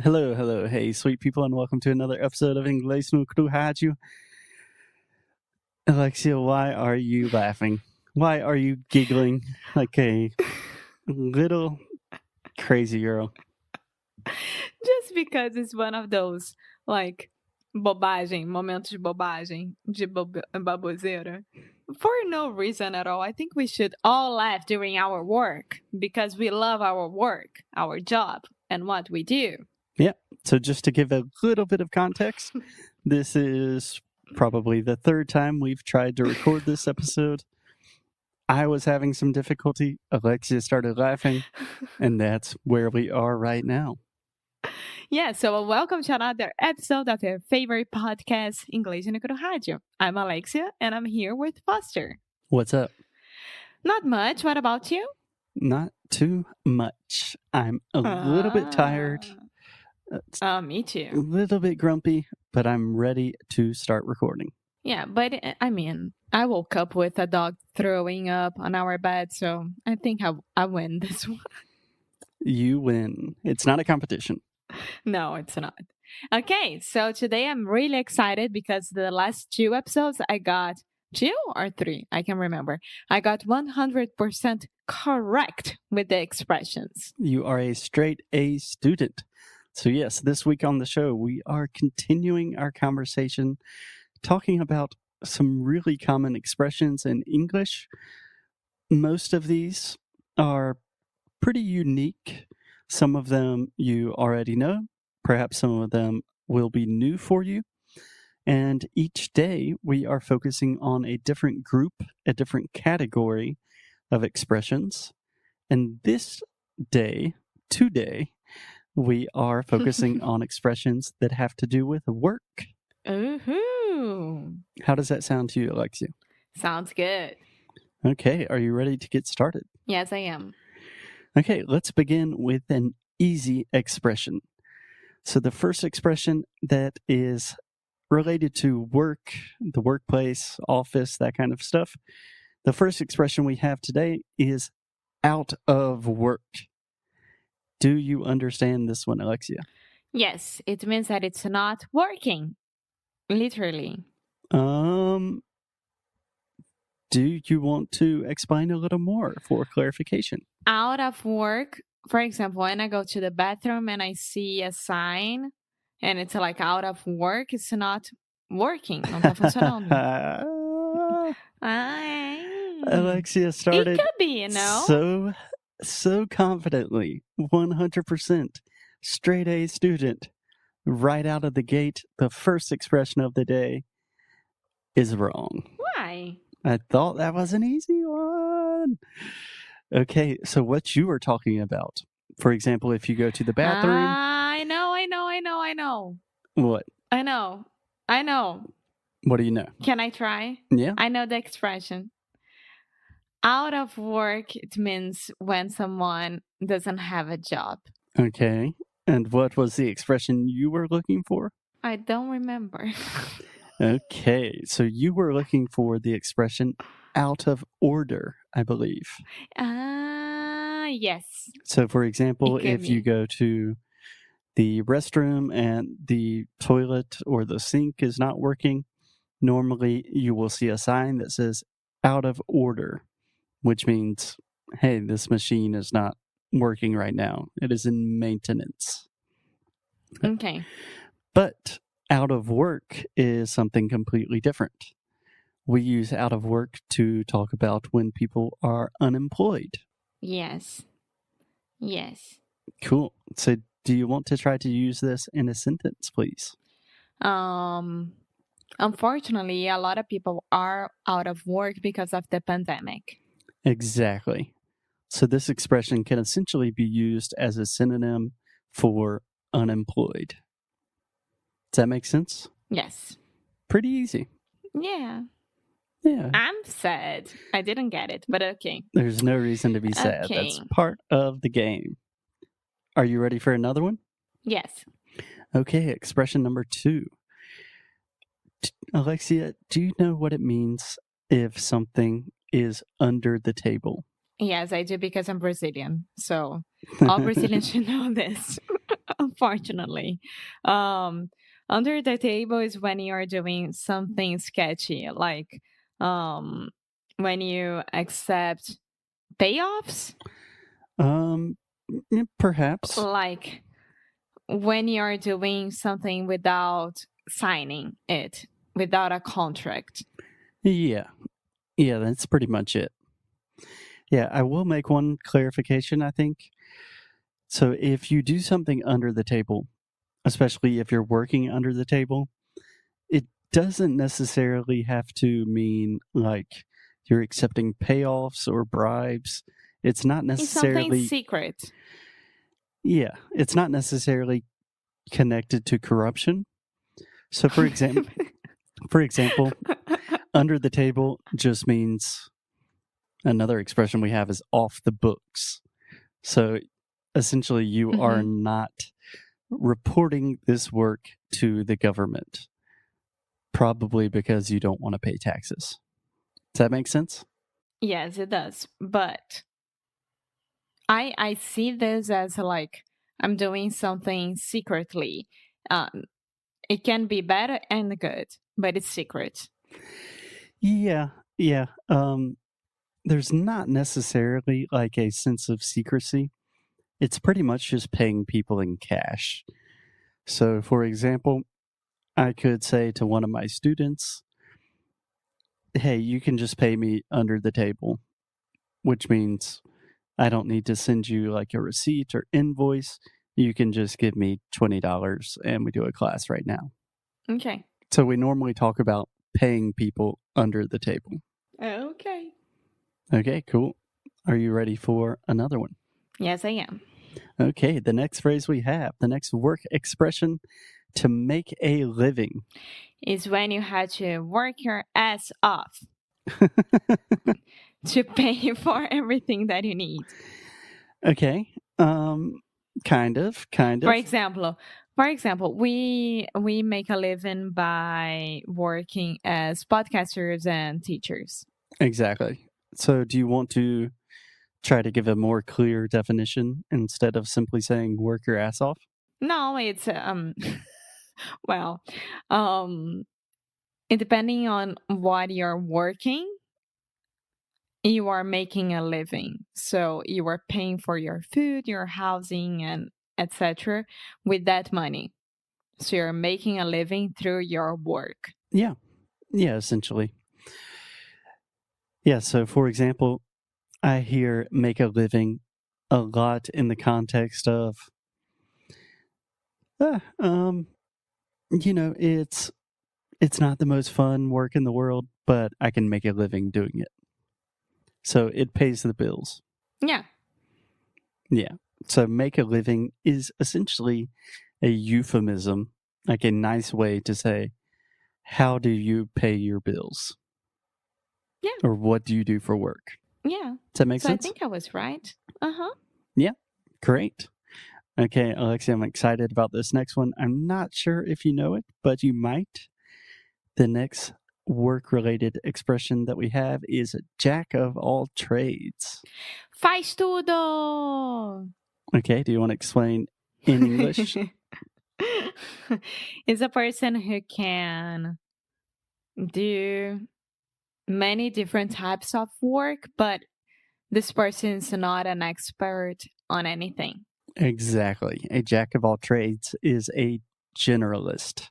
Hello. Hey, sweet people, and welcome to another episode of Inglês, sobre, Rádio. Alexia, why are you laughing? Why are you giggling like a little crazy girl? Just because it's one of those, like, bobagem, momentos de bobagem, de baboseira. For no reason at all. I think we should all laugh during our work because we love our work, our job, and what we do. Yeah, so just to give a little bit of context, this is probably the third time we've tried to record this episode. I was having some difficulty. Alexia started laughing, and that's where we are right now. Yeah, so welcome to another episode of your favorite podcast, Inglês no Rádio. I'm Alexia, and I'm here with Foster. What's up? Not much. What about you? Not too much. I'm a little bit tired. Me A too. little bit grumpy, but I'm ready to start recording. Yeah, but I mean, I woke up with a dog throwing up on our bed, so I think I win this one. You win. It's not a competition. No, it's not. Okay, so today I'm really excited because the last two episodes I got 2 or 3, I can remember. I got 100% correct with the expressions. You are a straight A student. So yes, this week on the show, we are continuing our conversation talking about some really common expressions in English. Most of these are pretty unique. Some of them you already know. Perhaps some of them will be new for you. And each day we are focusing on a different group, a different category of expressions. And today, we are focusing on expressions that have to do with work. Ooh. How does that sound to you, Alexia? Sounds good. Okay, are you ready to get started? Yes, I am. Okay, let's begin with an easy expression. So the first expression that is related to work, the workplace, office, that kind of stuff. The first expression we have today is out of work. Do you understand this one, Alexia? Yes, it means that it's not working. Literally. Do you want to explain a little more for clarification? Out of work, for example, when I go to the bathroom and I see a sign and it's like out of work, it's not working. Não tá funcionando. Alexia started It could be, so confidently, 100% straight A student. Right out of the gate, the first expression of the day is wrong. Why? I thought that was an easy one. Okay, so what you were talking about. For example, if you go to the bathroom. I know. What? I know. What do you know? Can I try? Yeah. I know the expression. Out of work, it means when someone doesn't have a job. Okay. And what was the expression you were looking for? I don't remember. Okay. So you were looking for the expression out of order, I believe. Yes. So, for example, if you go to the restroom and the toilet or the sink is not working, normally you will see a sign that says out of order, which means, hey, this machine is not working right now. It is in maintenance. Okay. But out of work is something completely different. We use out of work to talk about when people are unemployed. Yes. Cool. So do you want to try to use this in a sentence, please? Unfortunately, a lot of people are out of work because of the pandemic. Exactly. So this expression can essentially be used as a synonym for unemployed. Does that make sense? Yes. Pretty easy. Yeah. Yeah. I'm sad. I didn't get it, but okay. There's no reason to be sad. Okay. That's part of the game. Are you ready for another one? Yes. Okay, expression number 2. Alexia, do you know what it means if something is under the table? Yes, I do because I'm Brazilian. So all Brazilians should know this, unfortunately. Um, Under the table is when you're doing something sketchy, like um, when you accept payoffs, Um, perhaps. like when you're doing something without signing it, without a contract. Yeah. Yeah, that's pretty much it. Yeah, I will make one clarification, I think. So if you do something under the table, especially if you're working under the table, it doesn't necessarily have to mean like you're accepting payoffs or bribes. It's not It's something necessarily, secret. yeah, it's not necessarily connected to corruption. So for example, under the table just means another expression we have is off the books. So essentially you are Mhm. not reporting this work to the government, probably because you don't want to pay taxes. Does that make sense? Yes, it does. But I see this as like I'm doing something secretly. Um, it can be bad and good, but it's secret. Yeah, yeah. There's not necessarily like a sense of secrecy. It's pretty much just paying people in cash. So, for example, I could say to one of my students, hey, you can just pay me under the table, which means I don't need to send you like a receipt or invoice. You can just give me $20 and we do a class right now. Okay. So, we normally talk about paying people under the table. Okay. Okay, cool. Are you ready for another one? Yes, I am. Okay, the next phrase we have, the next work expression, to make a living. Is when you had to work your ass off to pay for everything that you need. Okay, kind of. For example, we make a living by working as podcasters and teachers. Exactly. So, do you want to try to give a more clear definition instead of simply saying work your ass off? No, it's well, um depending on what you're working, you are making a living. So you are paying for your food, your housing, and etc. with that money. So you're making a living through your work. Yeah, yeah, essentially. Yeah, so for example, I hear make a living a lot in the context of, uh, um, it's not the most fun work in the world, but I can make a living doing it. So it pays the bills. Yeah. Yeah. So make a living is essentially a euphemism, like a nice way to say, how do you pay your bills? Yeah. Or what do you do for work? Yeah. Does that make So I sense? think I was right. Uh-huh. Yeah. Great. Okay, Alexia, I'm excited about this next one. I'm not sure if you know it, but you might. The next work related expression that we have is jack of all trades. Faz tudo. Okay, do you want to explain in English? Is a person who can do many different types of work, but this person is not an expert on anything. Exactly. A jack of all trades is a generalist.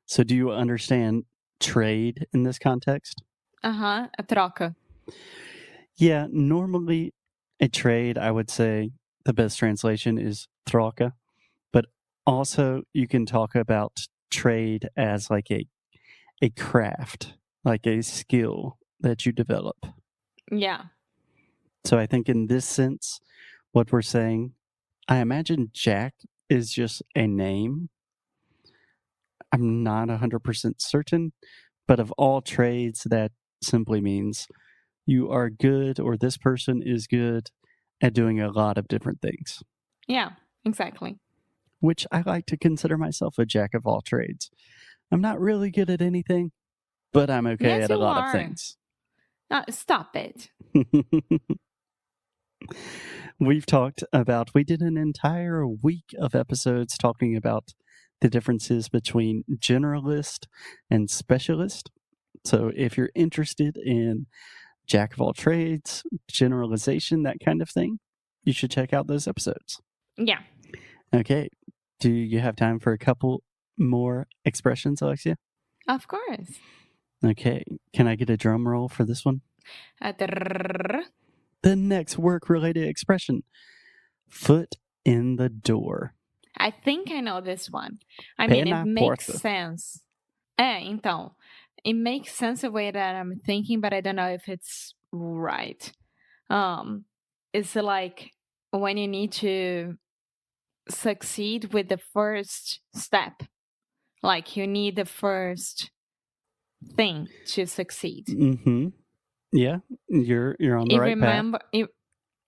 So, do you understand trade in this context? Uh-huh, a troca. Yeah, normally a trade, I would say the best translation is troca, but also you can talk about trade as like a craft, like a skill that you develop. Yeah. So, I think in this sense, what we're saying, I imagine Jack is just a name. I'm not 100% certain, but of all trades, that simply means you are good or this person is good at doing a lot of different things, Yeah, exactly. which I like to consider myself a jack of all trades. I'm not really good at anything, but I'm okay Yes, at a you lot of are. things. Stop it. We did an entire week of episodes talking about the differences between generalist and specialist. So if you're interested in jack of all trades, generalization, that kind of thing, you should check out those episodes. Yeah. Okay. Do you have time for a couple more expressions, Alexia? Of course. Okay. Can I get a drum roll for this one? Trrr. The next work-related expression, foot in the door. I think I know this one. I Pé mean, na it makes porta. sense. Então, it makes sense the way that I'm thinking, but I don't know if it's right. It's like when you need to succeed with the first step. Like you need the first thing to succeed. Mm-hmm. Yeah, you're on the right path.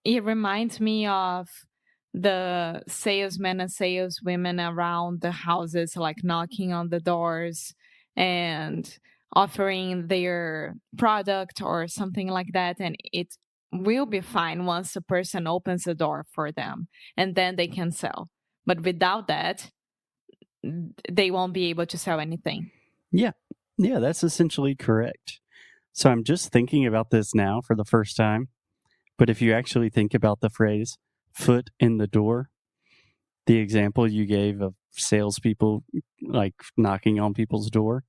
It reminds me of the salesmen and saleswomen around the houses, like knocking on the doors and offering their product or something like that. And it will be fine once the person opens the door for them and then they can sell. But without that, they won't be able to sell anything. Yeah, that's essentially correct. So I'm just thinking about this now for the first time. But if you actually think about the phrase foot in the door, the example you gave of salespeople like knocking on people's door,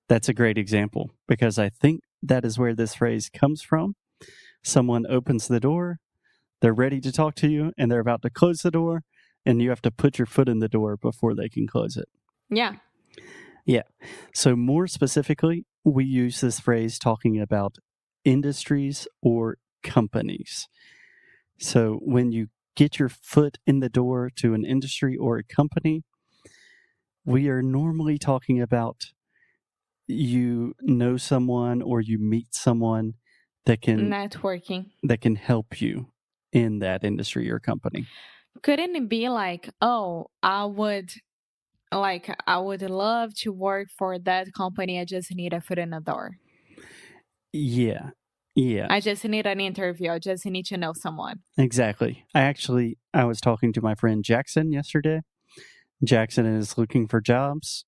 that's a great example because I think that is where this phrase comes from. Someone opens the door, they're ready to talk to you, and they're about to close the door, and you have to put your foot in the door before they can close it. Yeah. Yeah. So more specifically, we use this phrase talking about industries or companies. So when you get your foot in the door to an industry or a company, we are normally talking about you know someone or you meet someone that can help you in that industry or company. Couldn't it be like, oh, I would love to work for that company. I just need a foot in the door. Yeah. I just need an interview. I just need to know someone. Exactly. I was talking to my friend Jackson yesterday. Jackson is looking for jobs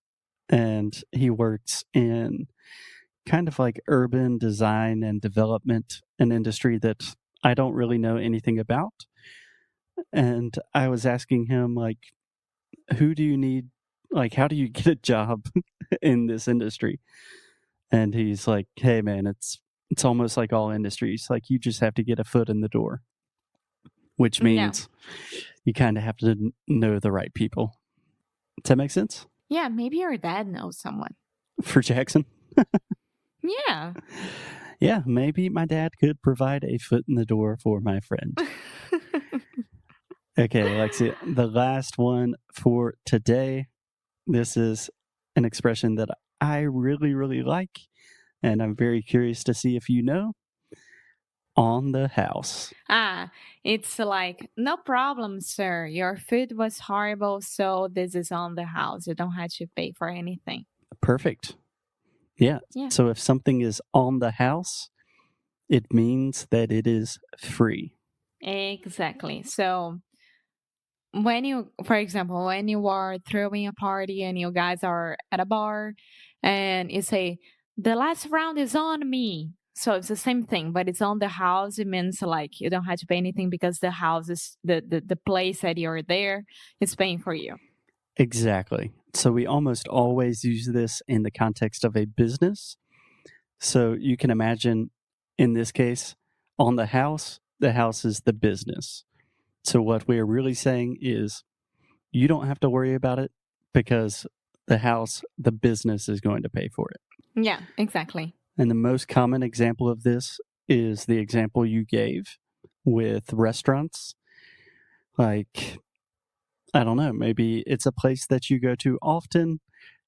and he works in kind of like urban design and development, an industry that I don't really know anything about. And I was asking him, like, who do you need? Like, how do you get a job in this industry? And he's like, hey, man, it's almost like all industries. Like, you just have to get a foot in the door, which means you kind of have to know the right people. Does that make sense? Yeah, maybe your dad knows someone. For Jackson? Yeah. Yeah, maybe my dad could provide a foot in the door for my friend. Okay, Alexia, the last one for today. This is an expression that I really, really like, and I'm very curious to see if you know. On the house. It's like, no problem, sir. Your food was horrible, so this is on the house. You don't have to pay for anything. Perfect. Yeah. So if something is on the house, it means that it is free. Exactly. So for example, when you are throwing a party and you guys are at a bar and you say, the last round is on me. So it's the same thing, but it's on the house. It means like you don't have to pay anything because the house is the place that you're there is paying for you. Exactly. So we almost always use this in the context of a business. So you can imagine in this case, on the house is the business. So what we are really saying is you don't have to worry about it because the business is going to pay for it. Yeah, exactly. And the most common example of this is the example you gave with restaurants. Like, I don't know, maybe it's a place that you go to often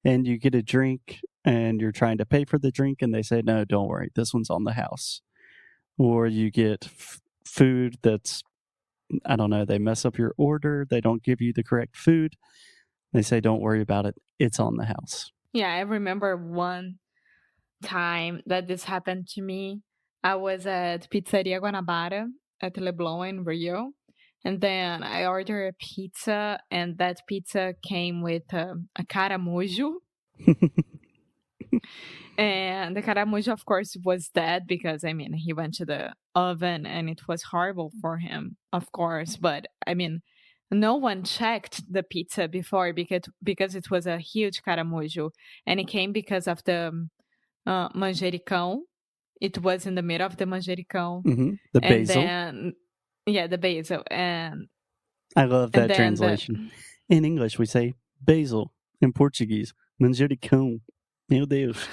and you get a drink and you're trying to pay for the drink and they say, no, don't worry, this one's on the house. Or you get food that's, I don't know, they mess up your order, they don't give you the correct food. They say, don't worry about it, it's on the house. Yeah, I remember one time that this happened to me. I was at Pizzeria Guanabara at Leblon in Rio. And then I ordered a pizza, and that pizza came with a caramujo. And the caramujo, of course, was dead because, I mean, he went to the oven and it was horrible for him, of course. But, I mean, no one checked the pizza before because it was a huge caramujo. And it came because of the manjericão. It was in the middle of the manjericão. The And basil. then, yeah, the basil. And I love that then translation. In English, we say basil. In Portuguese, manjericão. Meu Deus.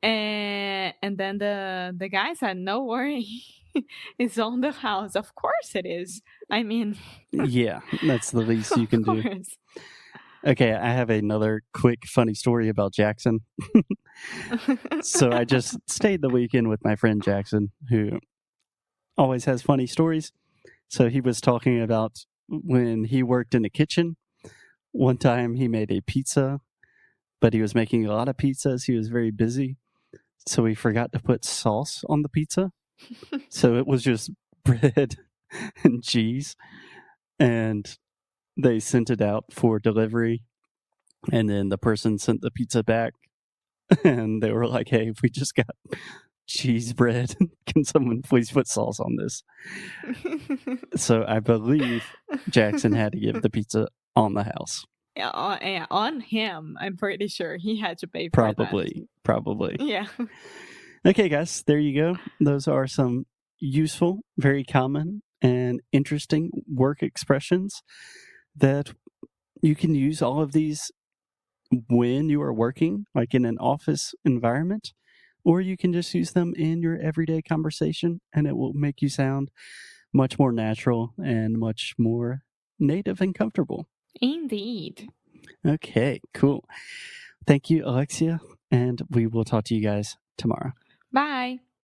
And then the guy said, "No worry, it's on the house." Of course it is. I mean, Yeah, that's the least you can of do. course. Okay, I have another quick funny story about Jackson. So I just stayed the weekend with my friend Jackson, who always has funny stories. So he was talking about when he worked in the kitchen. One time he made a pizza, but he was making a lot of pizzas. He was very busy. So he forgot to put sauce on the pizza. So it was just bread and cheese. And they sent it out for delivery. And then the person sent the pizza back. And they were like, "Hey, we just got cheese bread. Can someone please put sauce on this?" So I believe Jackson had to give the pizza on the house. Yeah, on him. I'm pretty sure he had to pay for that. Probably. Yeah. Okay, guys, there you go. Those are some useful, very common, and interesting work expressions that you can use all of these when you are working, like in an office environment, or you can just use them in your everyday conversation, and it will make you sound much more natural and much more native and comfortable. Indeed. Okay, cool. Thank you, Alexia, and we will talk to you guys tomorrow. Bye.